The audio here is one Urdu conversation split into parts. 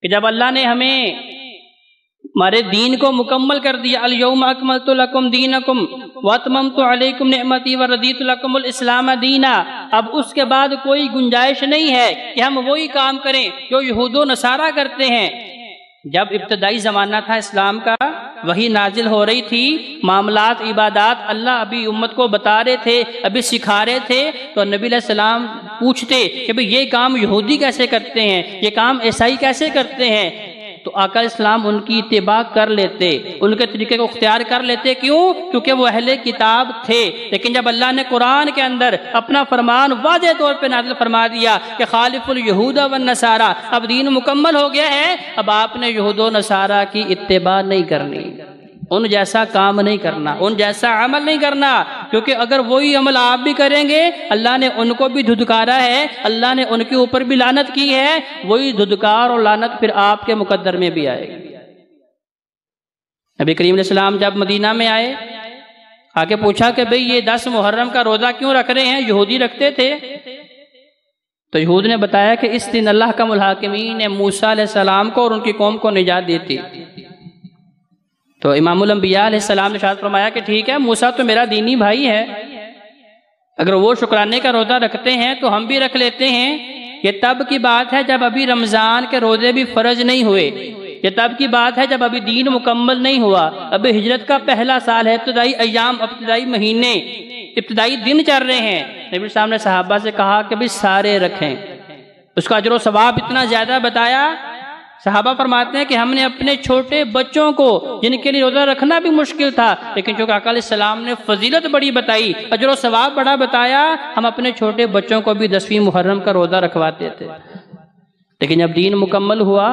کہ جب اللہ نے ہمیں ہمارے دین کو مکمل کر دیا، الیوم اکملت لکم دینکم واتممت علیکم نعمتی ورضیت لکم الاسلام دینا، اب اس کے بعد کوئی گنجائش نہیں ہے کہ ہم وہی کام کریں جو یہود و نصارہ کرتے ہیں۔ جب ابتدائی زمانہ تھا اسلام کا، وہی نازل ہو رہی تھی، معاملات عبادات اللہ ابھی امت کو بتا رہے تھے، ابھی سکھا رہے تھے، تو نبی علیہ السلام پوچھتے کہ بھئی یہ کام یہودی کیسے کرتے ہیں، یہ کام عیسائی کیسے کرتے ہیں، تو آقا اسلام ان کی اتباع کر لیتے، ان کے طریقے کو اختیار کر لیتے۔ کیوں؟ کیونکہ وہ اہل کتاب تھے۔ لیکن جب اللہ نے قرآن کے اندر اپنا فرمان واضح طور پہ نازل فرما دیا کہ خالف الیہود والنصارى، اب دین مکمل ہو گیا ہے، اب آپ نے یہود و نصارہ کی اتباع نہیں کرنی، ان جیسا کام نہیں کرنا، ان جیسا عمل نہیں کرنا، کیونکہ اگر وہی عمل آپ بھی کریں گے، اللہ نے ان کو بھی دھدکارا ہے، اللہ نے ان کے اوپر بھی لعنت کی ہے، وہی دھدکار اور لعنت پھر آپ کے مقدر میں بھی آئے گی۔ نبی کریم علیہ السلام جب مدینہ میں آئے، آگے پوچھا کہ بھئی یہ 10 محرم کا روزہ کیوں رکھ رہے ہیں؟ یہودی رکھتے تھے۔ تو یہود نے بتایا کہ اس دن اللہ کا الحاکمین نے موسیٰ علیہ السلام کو اور ان کی قوم کو نجات دی تھی۔ تو امام الانبیاء علیہ السلام نے ارشاد فرمایا کہ ٹھیک ہے، موسیٰ تو میرا دینی بھائی ہے، اگر وہ شکرانے کا روزہ رکھتے ہیں تو ہم بھی رکھ لیتے ہیں۔ یہ تب کی بات ہے جب ابھی رمضان کے روزے بھی فرض نہیں ہوئے، یہ تب کی بات ہے جب ابھی دین مکمل نہیں ہوا، ابھی ہجرت کا پہلا سال ہے، ابتدائی ایام، ابتدائی مہینے، ابتدائی دن چل رہے ہیں۔ نبی صاحب نے صحابہ سے کہا کہ بھی سارے رکھیں، اس کا اجر و ثواب اتنا زیادہ بتایا۔ صحابہ فرماتے ہیں کہ ہم نے اپنے چھوٹے بچوں کو، جن کے لیے روزہ رکھنا بھی مشکل تھا، لیکن چونکہ آقا علیہ السلام نے فضیلت بڑی بتائی، اجر و ثواب بڑا بتایا، ہم اپنے چھوٹے بچوں کو بھی 10ویں محرم کا روزہ رکھواتے تھے۔ لیکن جب دین مکمل ہوا،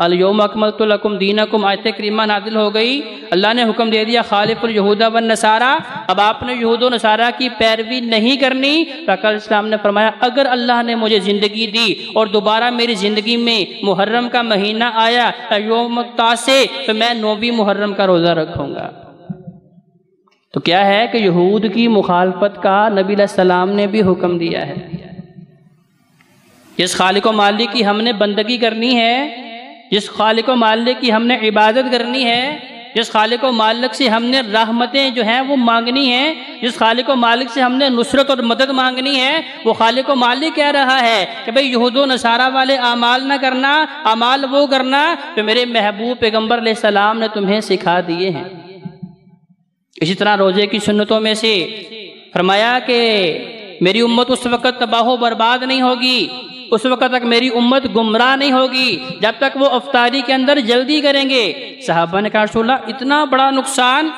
الیوم اکملت لکم دینکم، آیت کریمہ نازل ہو گئی، اللہ نے حکم دے دیا خالف الیہود والنصارى، اب آپ نے یہود و نصارہ کی پیروی نہیں کرنی۔ تو آقا علیہ السلام نے فرمایا اگر اللہ نے مجھے زندگی دی اور دوبارہ میری زندگی میں محرم کا مہینہ آیا، یوم التاسع، تو میں 9ویں محرم کا روزہ رکھوں گا۔ تو کیا ہے کہ یہود کی مخالفت کا نبی علیہ السلام نے بھی حکم دیا ہے۔ جس خالق و مالک کی ہم نے بندگی کرنی ہے، جس خالق و مالک کی ہم نے عبادت کرنی ہے، جس خالق و مالک سے ہم نے رحمتیں جو ہیں وہ مانگنی ہیں، جس خالق و مالک سے ہم نے نصرت اور مدد مانگنی ہے، وہ خالق و مالک کہہ رہا ہے کہ بھئی یہود و نصارہ والے اعمال نہ کرنا، اعمال وہ کرنا جو میرے محبوب پیغمبر علیہ السلام نے تمہیں سکھا دیے ہیں۔ اسی طرح روزے کی سنتوں میں سے فرمایا کہ میری امت اس وقت تباہ و برباد نہیں ہوگی، اس وقت تک میری امت گمراہ نہیں ہوگی جب تک وہ افطاری کے اندر جلدی کریں گے۔ صحابہ نے کہا رسول اللہ اتنا بڑا نقصان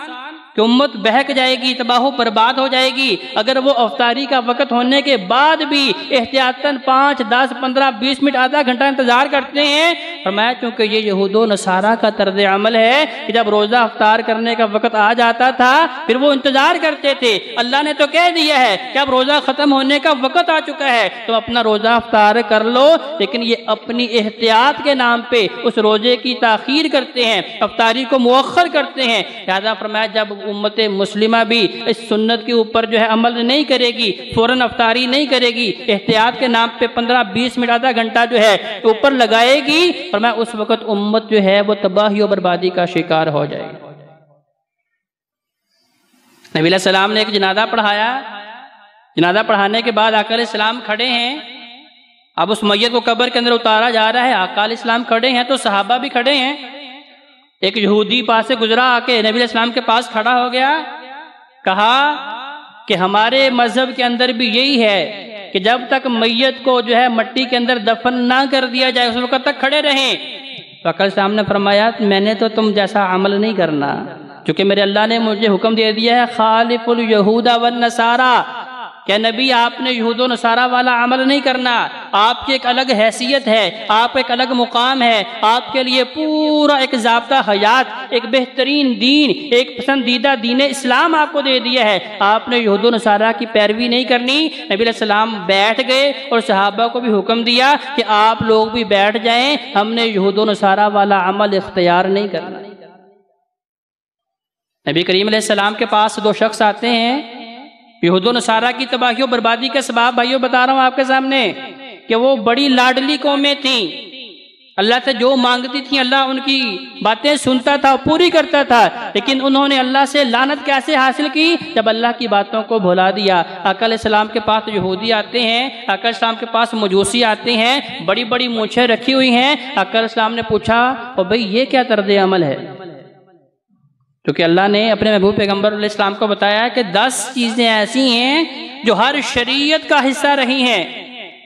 کہ امت بہک جائے گی، تباہ و برباد ہو جائے گی، اگر وہ افطاری کا وقت ہونے کے بعد بھی احتیاطاً 5، 10، 15، 20 منٹ، آدھا گھنٹہ انتظار کرتے ہیں، فرمایا چونکہ یہ یہود و نصارہ کا طرز عمل ہے کہ جب روزہ افطار کرنے کا وقت آ جاتا تھا پھر وہ انتظار کرتے تھے۔ اللہ نے تو کہہ دیا ہے کہ اب روزہ ختم ہونے کا وقت آ چکا ہے تو اپنا روزہ افطار کر لو، لیکن یہ اپنی احتیاط کے نام پہ اس روزے کی تاخیر کرتے ہیں، افطاری کو مؤخر کرتے ہیں۔ لہذا فرمایا جب امت مسلمہ بھی اس سنت کے اوپر جو ہے عمل نہیں کرے گی، فوراً افطاری نہیں کرے گی، احتیاط کے نام پہ 15، 20 منٹ، آدھا گھنٹہ جو ہے اوپر لگائے گی، فرمایا اس وقت امت جو ہے وہ تباہی و بربادی کا شکار ہو جائے گی۔ نبی علیہ السلام نے ایک جنازہ پڑھایا، جنازہ پڑھانے کے بعد آقا علیہ السلام کھڑے ہیں، اب اس میت کو قبر کے اندر اتارا جا رہا ہے، آقا علیہ السلام کھڑے ہیں تو صحابہ بھی کھڑے ہیں۔ ایک یہودی پاس سے گزرا، آ کے نبی علیہ السلام کے پاس کھڑا ہو گیا، کہا کہ ہمارے مذہب کے اندر بھی یہی ہے کہ جب تک میت کو جو ہے مٹی کے اندر دفن نہ کر دیا جائے اس وقت تک کھڑے رہیں۔ تو آقا علیہ السلام نے فرمایا میں نے تو تم جیسا عمل نہیں کرنا، چونکہ میرے اللہ نے مجھے حکم دے دیا ہے خالف الیہود والنصارى، کہ نبی آپ نے یہود و نصارہ والا عمل نہیں کرنا، آپ کی ایک الگ حیثیت ہے، آپ ایک الگ مقام ہے، آپ کے لیے پورا ایک ضابطہ حیات، ایک بہترین دین، ایک پسندیدہ دین اسلام آپ کو دے دیا ہے، آپ نے یہود و نصارہ کی پیروی نہیں کرنی۔ نبی علیہ السلام بیٹھ گئے اور صحابہ کو بھی حکم دیا کہ آپ لوگ بھی بیٹھ جائیں، ہم نے یہود و نصارہ والا عمل اختیار نہیں کرنا۔ نبی کریم علیہ السلام کے پاس 2 شخص آتے ہیں، یہود و نصارہ کی تباہی و بربادی کے سبب بھائیوں بتا رہا ہوں آپ کے سامنے کہ وہ بڑی لاڈلی قومیں تھیں، اللہ سے جو مانگتی تھیں اللہ ان کی باتیں سنتا تھا، پوری کرتا تھا، لیکن انہوں نے اللہ سے لعنت کیسے حاصل کی؟ جب اللہ کی باتوں کو بھلا دیا۔ آقا علیہ السلام کے پاس یہودی آتے ہیں، آقا علیہ السلام کے پاس مجوسی آتے ہیں، بڑی بڑی مونچھیں رکھی ہوئی ہیں۔ آقا علیہ السلام نے پوچھا اور بھئی یہ کیا طرز عمل ہے؟ کیونکہ اللہ نے اپنے محبوب پیغمبر علیہ السلام کو بتایا کہ 10 چیزیں ایسی ہیں جو ہر شریعت کا حصہ رہی ہیں،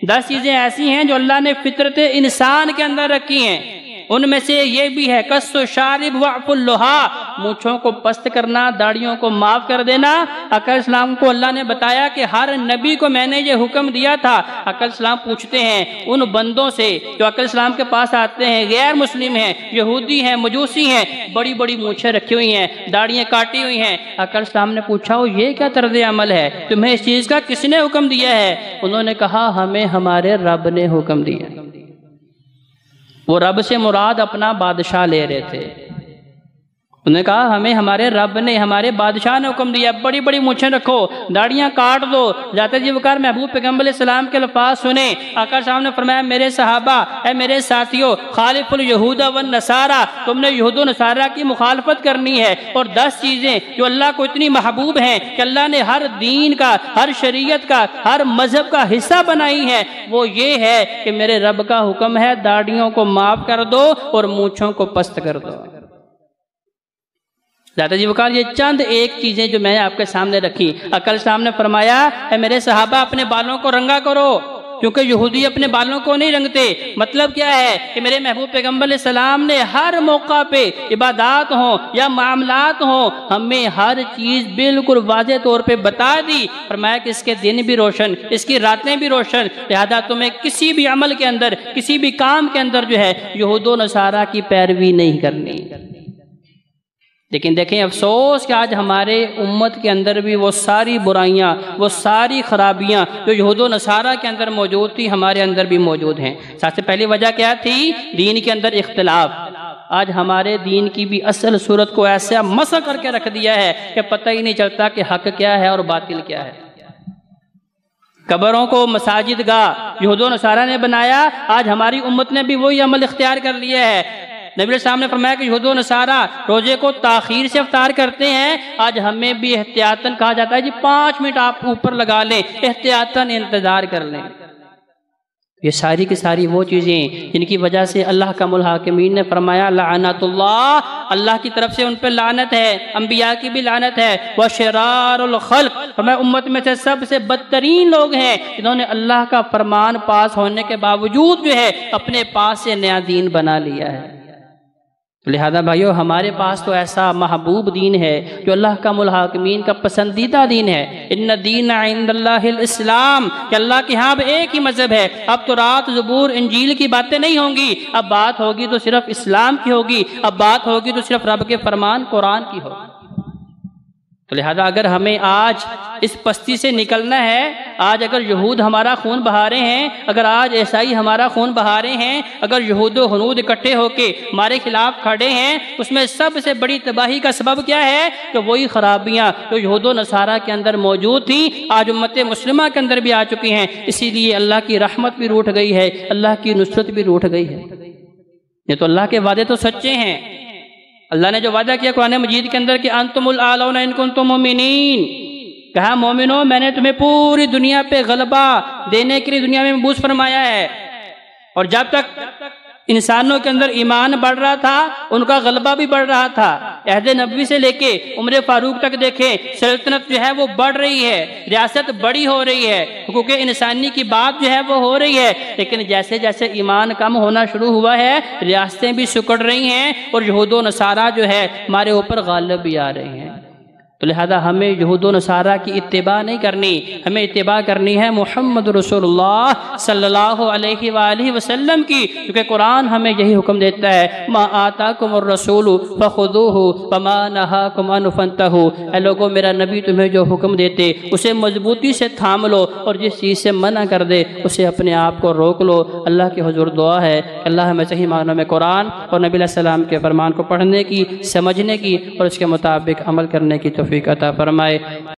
10 چیزیں ایسی ہیں جو اللہ نے فطرت انسان کے اندر رکھی ہیں۔ ان میں سے یہ بھی ہے قص الشارب وعف اللحا، مونچھوں کو پست کرنا، داڑھیوں کو معاف کر دینا۔ آقا علیہ السلام کو اللہ نے بتایا کہ ہر نبی کو میں نے یہ حکم دیا تھا۔ آقا علیہ السلام پوچھتے ہیں ان بندوں سے جو آقا علیہ السلام کے پاس آتے ہیں، غیر مسلم ہیں، یہودی ہیں، مجوسی ہیں، بڑی بڑی مونچھیں رکھی ہوئی ہیں، داڑھیاں کاٹی ہوئی ہیں۔ آقا علیہ السلام نے پوچھا یہ کیا طرز عمل ہے؟ تمہیں اس چیز کا کس نے حکم دیا ہے؟ انہوں نے کہا ہمیں ہمارے رب نے حکم دیا۔ وہ رب سے مراد اپنا بادشاہ لے رہے تھے۔ انہوں نے کہا ہمیں ہمارے رب نے، ہمارے بادشاہ نے حکم دیا، بڑی بڑی مونچھیں رکھو، داڑھیاں کاٹ دو۔ جاتے جی وقار محبوب پیغمبر علیہ السلام کے الفاظ سنیں۔ آقا صاحب نے فرمایا میرے صحابہ، اے میرے ساتھیوں، خالف الیہود والنصارى، تم نے یہود و نصارہ کی مخالفت کرنی ہے۔ اور 10 چیزیں جو اللہ کو اتنی محبوب ہیں کہ اللہ نے ہر دین کا، ہر شریعت کا، ہر مذہب کا حصہ بنائی ہے، وہ یہ ہے کہ میرے رب کا حکم ہے داڑھیوں کو معاف کر دو اور مونچھوں کو پست کر دو۔ داتا جی وقال یہ چند ایک چیزیں جو میں نے آپ کے سامنے رکھی۔ آقا علیہ السلام نے فرمایا اے میرے صحابہ اپنے بالوں کو رنگا کرو، کیونکہ یہودی اپنے بالوں کو نہیں رنگتے۔ مطلب کیا ہے کہ میرے محبوب پیغمبر علیہ السلام نے ہر موقع پہ عبادات ہوں یا معاملات ہوں، ہمیں ہر چیز بالکل واضح طور پہ بتا دی۔ فرمایا کہ اس کے دن بھی روشن، اس کی راتیں بھی روشن، لہذا تمہیں کسی بھی عمل کے اندر، کسی بھی کام کے اندر جو ہے یہود و نصارہ کی پیروی نہیں کرنی۔ لیکن دیکھیں افسوس کہ آج ہمارے امت کے اندر بھی وہ ساری برائیاں، وہ ساری خرابیاں جو یہود و نصارہ کے اندر موجود تھی ہمارے اندر بھی موجود ہیں۔ سب سے پہلی وجہ کیا تھی؟ دین کے اندر اختلاف۔ آج ہمارے دین کی بھی اصل صورت کو ایسا مسح کر کے رکھ دیا ہے کہ پتہ ہی نہیں چلتا کہ حق کیا ہے اور باطل کیا ہے۔ قبروں کو مساجد گاہ یہود و نصارہ نے بنایا، آج ہماری امت نے بھی وہی عمل اختیار کر لیا ہے۔ نبی علیہ السلام نے فرمایا کہ یہود و نصارہ روزے کو تاخیر سے افطار کرتے ہیں، آج ہمیں بھی احتیاطاً کہا جاتا ہے جی 5 منٹ آپ اوپر لگا لیں، احتیاطاً انتظار کر لیں۔ یہ ساری کی ساری وہ چیزیں جن کی وجہ سے اللہ کا الحاکمین نے فرمایا لعنت اللہ، اللہ کی طرف سے ان پہ لعنت ہے، انبیاء کی بھی لعنت ہے۔ وشرار الخلق، فرمایا امت میں سے سب سے بدترین لوگ ہیں جنہوں نے اللہ کا فرمان پاس ہونے کے باوجود جو ہے اپنے پاس سے نیا دین بنا لیا ہے۔ لہذا بھائیو ہمارے پاس تو ایسا محبوب دین ہے جو اللہ کا الحاکمین کا پسندیدہ دین ہے۔ ان الدین عند اللہ الاسلام، کہ اللہ کے ہاں ایک ہی مذہب ہے۔ اب تو رات زبور انجیل کی باتیں نہیں ہوں گی، اب بات ہوگی تو صرف اسلام کی ہوگی، اب بات ہوگی تو صرف رب کے فرمان قرآن کی ہوگی۔ تو لہذا اگر ہمیں آج اس پستی سے نکلنا ہے، آج اگر یہود ہمارا خون بہا رہے ہیں، اگر آج عیسائی ہمارا خون بہا رہے ہیں، اگر یہود و ہنود اکٹھے ہو کے ہمارے خلاف کھڑے ہیں، اس میں سب سے بڑی تباہی کا سبب کیا ہے؟ کہ وہی خرابیاں جو یہود و نصارہ کے اندر موجود تھیں آج امت مسلمہ کے اندر بھی آ چکی ہیں۔ اسی لیے اللہ کی رحمت بھی روٹھ گئی ہے، اللہ کی نصرت بھی روٹھ گئی ہے۔ یہ تو اللہ کے وعدے تو سچے ہیں۔ اللہ نے جو وعدہ کیا قرآن مجید کے اندر کہ انتم الاعلون ان کنتم مومنین، کہا مومنو میں نے تمہیں پوری دنیا پہ غلبہ دینے کے لیے دنیا میں مبعوث فرمایا ہے۔ اور جب تک انسانوں کے اندر ایمان بڑھ رہا تھا ان کا غلبہ بھی بڑھ رہا تھا۔ عہد نبوی سے لے کے عمر فاروق تک دیکھیں سلطنت جو ہے وہ بڑھ رہی ہے، ریاست بڑی ہو رہی ہے، حقوق انسانی کی بات جو ہے وہ ہو رہی ہے۔ لیکن جیسے جیسے ایمان کم ہونا شروع ہوا ہے ریاستیں بھی سکڑ رہی ہیں اور یہود و نصارہ جو ہے ہمارے اوپر غالب بھی آ رہے ہیں۔ تو لہذا ہمیں یہود و نصارہ کی اتباع نہیں کرنی، ہمیں اتباع کرنی ہے محمد رسول اللہ صلی اللہ علیہ وآلہ وسلم کی، کیونکہ قرآن ہمیں یہی حکم دیتا ہے ما آتاکم الرسول فخذوہ وما نہاکم عنہ فانتہوا۔ اے لوگوں میرا نبی تمہیں جو حکم دیتے اسے مضبوطی سے تھام لو اور جس چیز سے منع کر دے اسے اپنے آپ کو روک لو۔ اللہ کی حضور دعا ہے کہ اللہ ہمیں صحیح معنوں میں قرآن اور نبی علیہ السلام کے فرمان کو پڑھنے کی، سمجھنے کی اور اس کے مطابق عمل کرنے کی توفیق عطا فرمائے۔